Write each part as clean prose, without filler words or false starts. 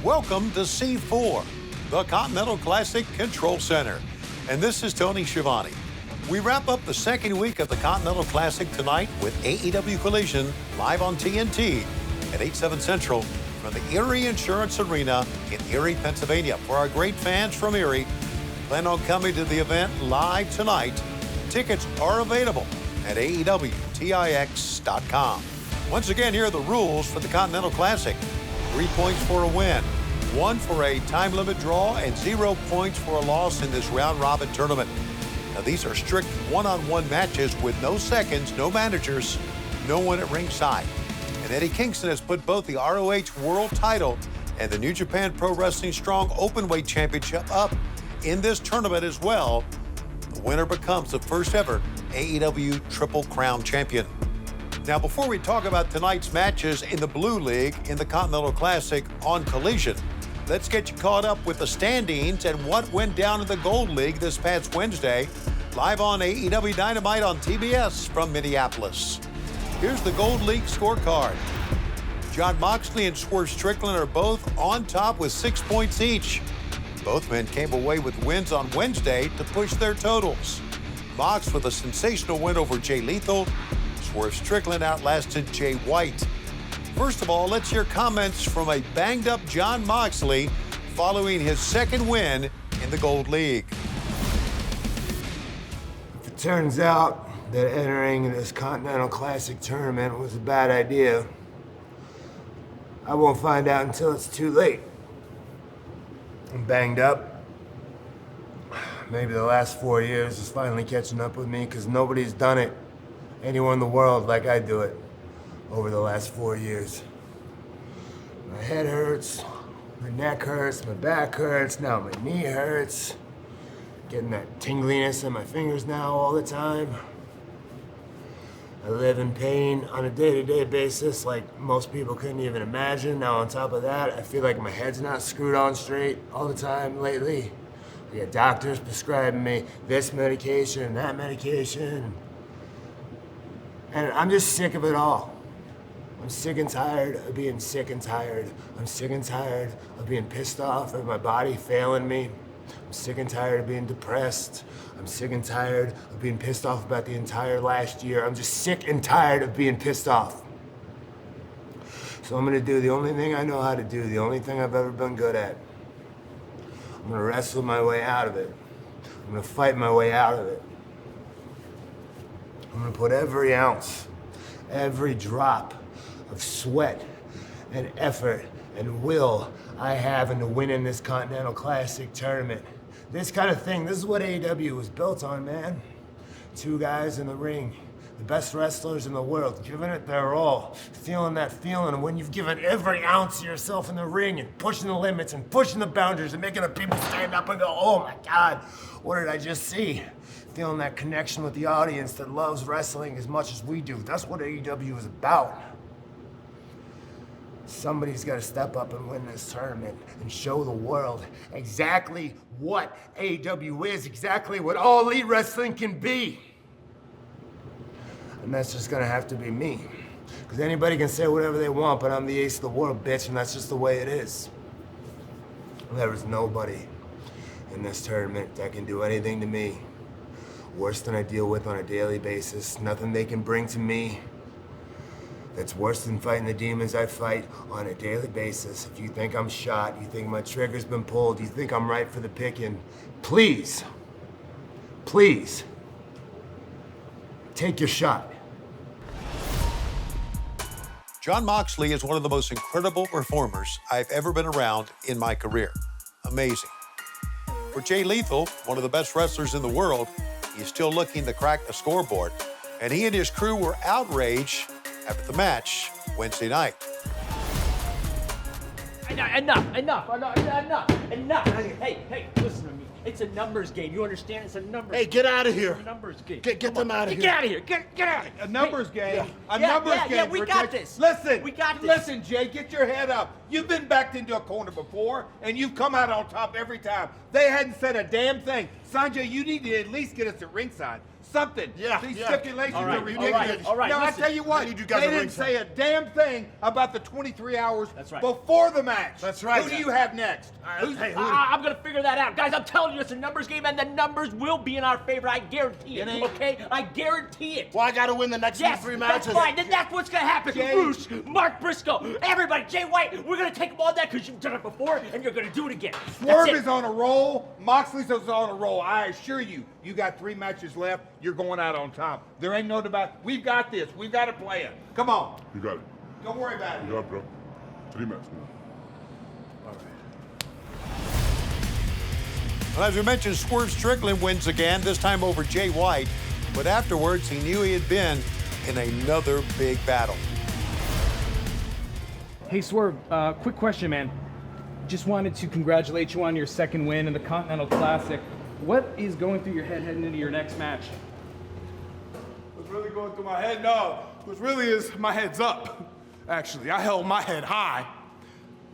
Welcome to C4, the Continental Classic Control Center. And this is Tony Schiavone. We wrap up the second week of the Continental Classic tonight with AEW Collision live on TNT at 8/7 Central from the Erie Insurance Arena in Erie, Pennsylvania. For our great fans from Erie, plan on coming to the event live tonight. Tickets are available at AEWTIX.com. Once again, here are the rules for the Continental Classic. 3 points for a win, 1 for a time limit draw, and 0 points for a loss in this round-robin tournament. Now, these are strict one-on-one matches with no seconds, no managers, no one at ringside. And Eddie Kingston has put both the ROH World Title and the New Japan Pro Wrestling Strong Openweight Championship up in this tournament as well. The winner becomes the first ever AEW Triple Crown Champion. Now, before we talk about tonight's matches in the Blue League in the Continental Classic on Collision, let's get you caught up with the standings and what went down in the Gold League this past Wednesday, live on AEW Dynamite on TBS from Minneapolis. Here's the Gold League scorecard. Jon Moxley and Swerve Strickland are both on top with 6 points each. Both men came away with wins on Wednesday to push their totals. Mox with a sensational win over Jay Lethal. Swerve Strickland outlasted Jay White. First of all, let's hear comments from a banged-up Jon Moxley following his second win in the Gold League. If it turns out that entering this Continental Classic tournament was a bad idea, I won't find out until it's too late. I'm banged up. Maybe the last 4 years is finally catching up with me because nobody's done it, anyone in the world, like I do it over the last 4 years. My head hurts, my neck hurts, my back hurts, now my knee hurts. Getting that tingliness in my fingers now all the time. I live in pain on a day-to-day basis like most people couldn't even imagine. Now on top of that, I feel like my head's not screwed on straight all the time lately. I got doctors prescribing me this medication and that medication. And I'm just sick of it all. I'm sick and tired of being sick and tired. I'm sick and tired of being pissed off at my body failing me. I'm sick and tired of being depressed. I'm sick and tired of being pissed off about the entire last year. I'm just sick and tired of being pissed off. So I'm gonna do the only thing I know how to do, the only thing I've ever been good at. I'm gonna wrestle my way out of it. I'm gonna fight my way out of it. I'm gonna put every ounce, every drop of sweat and effort and will I have into winning this Continental Classic tournament. This kind of thing, this is what AEW was built on, man. 2 guys in the ring, the best wrestlers in the world, giving it their all, feeling that feeling when you've given every ounce of yourself in the ring and pushing the limits and pushing the boundaries and making the people stand up and go, oh my God, what did I just see? Feeling that connection with the audience that loves wrestling as much as we do. That's what AEW is about. Somebody's got to step up and win this tournament and show the world exactly what AEW is, exactly what all elite wrestling can be. And that's just going to have to be me. Because anybody can say whatever they want, but I'm the ace of the world, bitch, and that's just the way it is. There is nobody in this tournament that can do anything to me worse than I deal with on a daily basis. Nothing they can bring to me that's worse than fighting the demons I fight on a daily basis. If you think I'm shot, you think my trigger's been pulled, you think I'm right for the picking, please, please, take your shot. Jon Moxley is one of the most incredible performers I've ever been around in my career. Amazing. For Jay Lethal, one of the best wrestlers in the world, he's still looking to crack the scoreboard, and he and his crew were outraged after the match Wednesday night. Enough. Hey, listen to me. It's a numbers game. You understand? It's a numbers game. Hey, get out of here. It's a numbers game. Get them out of here. Get out of here. Get out of here. A numbers game. Yeah. A numbers game. Yeah, we got this. Listen. We got this. Listen, Jay, get your head up. You've been backed into a corner before, and you've come out on top every time. They hadn't said a damn thing. Sanjay, you need to at least get us at ringside something. Yeah, These yeah. stipulations All right, are ridiculous. all right, Now, listen. I tell you what, I need you guys they at didn't ringside. say a damn thing about the 23 hours That's right. before the match. That's right. Who do you have next? Who's- Hey, I'm gonna figure that out. Guys, I'm telling you, it's a numbers game, and the numbers will be in our favor. I guarantee it, It ain't. okay? I guarantee it. Well, I gotta win the next Yes, 3 that's matches. fine. Then that's what's gonna happen. Jay. Bruce, Mark Briscoe, everybody, Jay White, we're gonna take them all down because you've done it before, and you're gonna do it again. Swerve That's it. is on a roll. Moxley's on a roll. I assure you, you got 3 matches left. You're going out on top. There ain't no debate. We've got this. We've got a plan. Come on. You got it. Don't worry about it. You got it, bro. 3 minutes. Well, as we mentioned, Swerve Strickland wins again, this time over Jay White. But afterwards, he knew he had been in another big battle. Hey, Swerve, quick question, man. Just wanted to congratulate you on your second win in the Continental Classic. What is going through your head heading into your next match? What's really going through my head? No, what really is my head's up. Actually, I held my head high.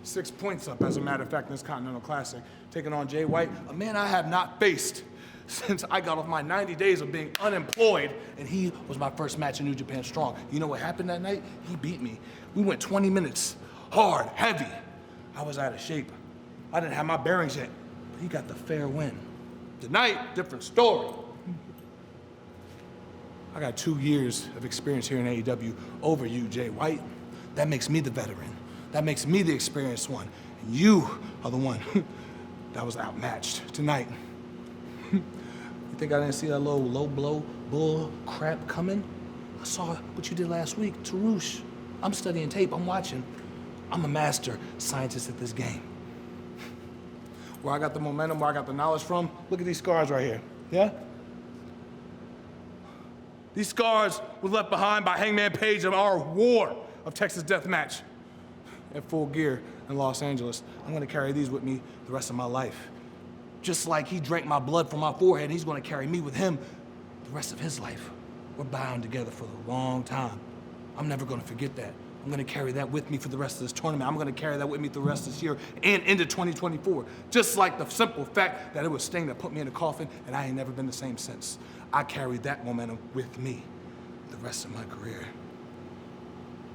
6 points up, as a matter of fact, in this Continental Classic. Taking on Jay White, a man I have not faced since I got off my 90 days of being unemployed, and he was my first match in New Japan Strong. You know what happened that night? He beat me. We went 20 minutes, hard, heavy. I was out of shape. I didn't have my bearings yet, but he got the fair win. Tonight, different story. I got 2 years of experience here in AEW over you, Jay White. That makes me the veteran. That makes me the experienced one. And you are the one that was outmatched tonight. You think I didn't see that little low blow bull crap coming? I saw what you did last week to Roosh. I'm studying tape, I'm watching. I'm a master scientist at this game. Where I got the momentum, where I got the knowledge from, look at these scars right here, yeah? These scars were left behind by Hangman Page of our war of Texas Deathmatch. At Full Gear in Los Angeles. I'm gonna carry these with me the rest of my life. Just like he drank my blood from my forehead, he's gonna carry me with him the rest of his life. We're bound together for a long time. I'm never gonna forget that. I'm gonna carry that with me for the rest of this tournament. I'm gonna carry that with me the rest of this year and into 2024. Just like the simple fact that it was Sting that put me in a coffin and I ain't never been the same since. I carried that momentum with me the rest of my career.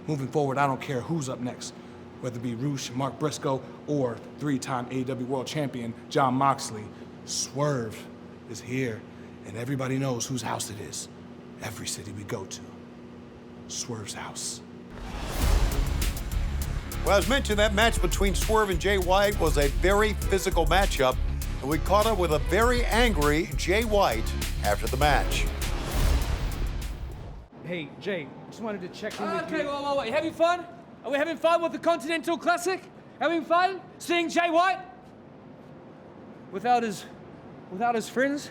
Moving forward, I don't care who's up next, whether it be Roosh, Mark Briscoe, or 3-time AEW World Champion Jon Moxley. Swerve is here, and everybody knows whose house it is. Every city we go to, Swerve's house. Well, as mentioned, that match between Swerve and Jay White was a very physical matchup, and we caught up with a very angry Jay White after the match. Hey, Jay, just wanted to check in with Okay, you. wait. Having fun? Are we having fun with the Continental Classic? Having fun? Seeing Jay White? Without his friends?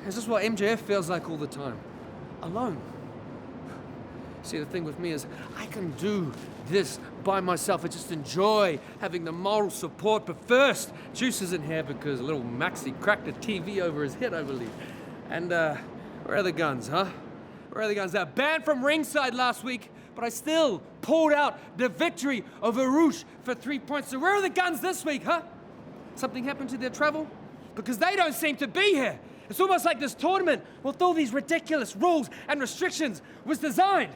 Is this what MJF feels like all the time? Alone. See, the thing with me is I can do this by myself. I just enjoy having the moral support. But first, Juice isn't here because little Maxie cracked a TV over his head, I believe. And where are the guns, huh? Where are the guns? They're banned from ringside last week, but I still pulled out the victory over Roosh for 3 points. So where are the guns this week, huh? Something happened to their travel? Because they don't seem to be here. It's almost like this tournament, with all these ridiculous rules and restrictions, was designed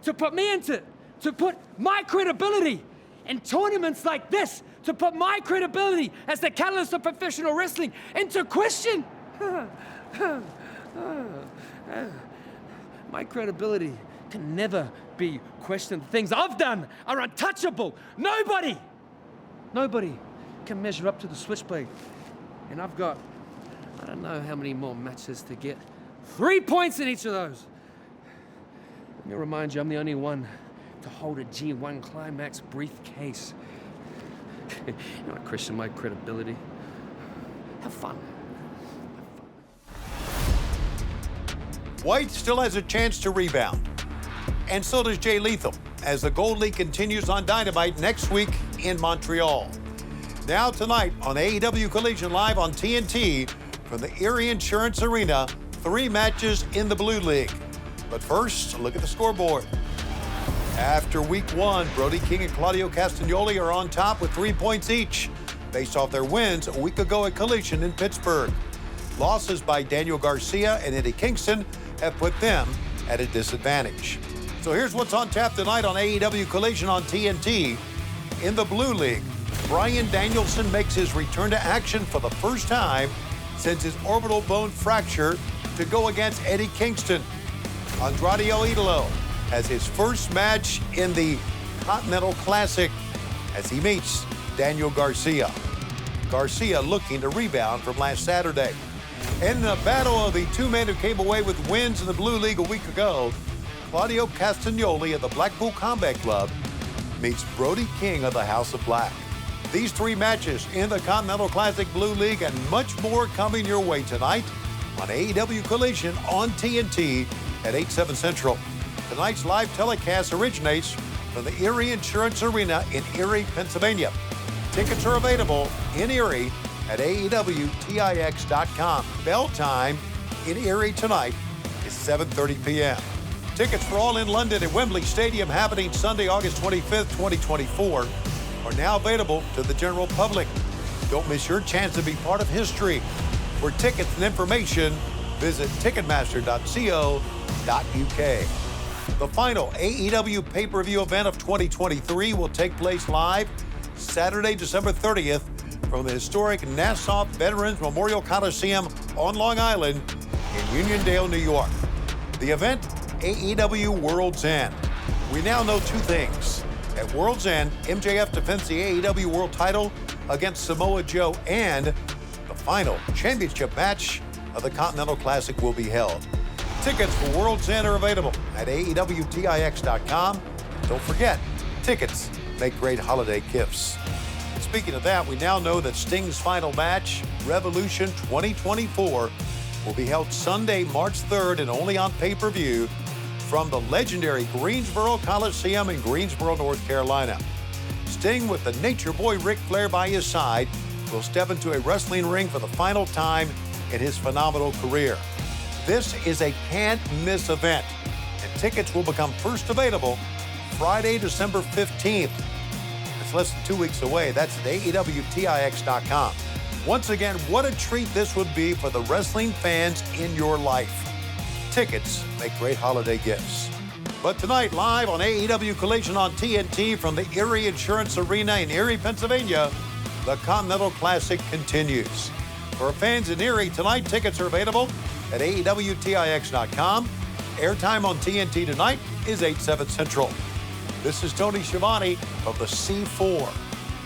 to put me into, to put my credibility in tournaments like this, to put my credibility as the catalyst of professional wrestling into question. My credibility can never be questioned. The things I've done are untouchable. Nobody can measure up to the Switchblade. And I've got, I don't know how many more matches to get. 3 points in each of those. Let me remind you, I'm the only one to hold a G1 Climax briefcase. You know, I question my credibility. Have fun. White still has a chance to rebound. And so does Jay Lethal, as the Gold League continues on Dynamite next week in Montreal. Now tonight on AEW Collision Live on TNT from the Erie Insurance Arena, 3 matches in the Blue League. But first, look at the scoreboard. After week 1, Brody King and Claudio Castagnoli are on top with 3 points each, based off their wins a week ago at Collision in Pittsburgh. Losses by Daniel Garcia and Eddie Kingston have put them at a disadvantage. So here's what's on tap tonight on AEW Collision on TNT. In the Blue League, Bryan Danielson makes his return to action for the first time since his orbital bone fracture to go against Eddie Kingston. Andrade El Idolo has his first match in the Continental Classic as he meets Daniel Garcia. Garcia looking to rebound from last Saturday. And in the battle of the two men who came away with wins in the Blue League a week ago, Claudio Castagnoli of the Blackpool Combat Club meets Brody King of the House of Black. These three matches in the Continental Classic Blue League and much more coming your way tonight on AEW Collision on TNT at 8/7 Central. Tonight's live telecast originates from the Erie Insurance Arena in Erie, Pennsylvania. Tickets are available in Erie at AEWTIX.com. Bell time in Erie tonight is 7:30 p.m. Tickets for All in London at Wembley Stadium happening Sunday, August 25th, 2024 are now available to the general public. Don't miss your chance to be part of history. For tickets and information, visit ticketmaster.co.uk. The final AEW pay-per-view event of 2023 will take place live Saturday, December 30th from the historic Nassau Veterans Memorial Coliseum on Long Island in Uniondale, New York. The event, AEW World's End. We now know two things. At World's End, MJF defends the AEW World title against Samoa Joe, and the final championship match of the Continental Classic will be held. Tickets for World's End are available at AEWTIX.com. Don't forget, tickets make great holiday gifts. Speaking of that, we now know that Sting's final match, Revolution 2024, will be held Sunday, March 3rd, and only on pay-per-view from the legendary Greensboro Coliseum in Greensboro, North Carolina. Sting, with the Nature Boy Ric Flair by his side, will step into a wrestling ring for the final time in his phenomenal career. This is a can't-miss event, and tickets will become first available Friday, December 15th. It's less than 2 weeks away. That's at AEWTIX.com. Once again, what a treat this would be for the wrestling fans in your life. Tickets make great holiday gifts. But tonight, live on AEW Collision on TNT from the Erie Insurance Arena in Erie, Pennsylvania, the Continental Classic continues. For fans in Erie, tonight tickets are available at AEWTIX.com. Airtime on TNT tonight is 8/7 Central. This is Tony Schiavone of the C4.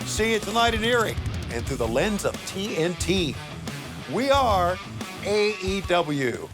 See you tonight in Erie and through the lens of TNT. We are AEW.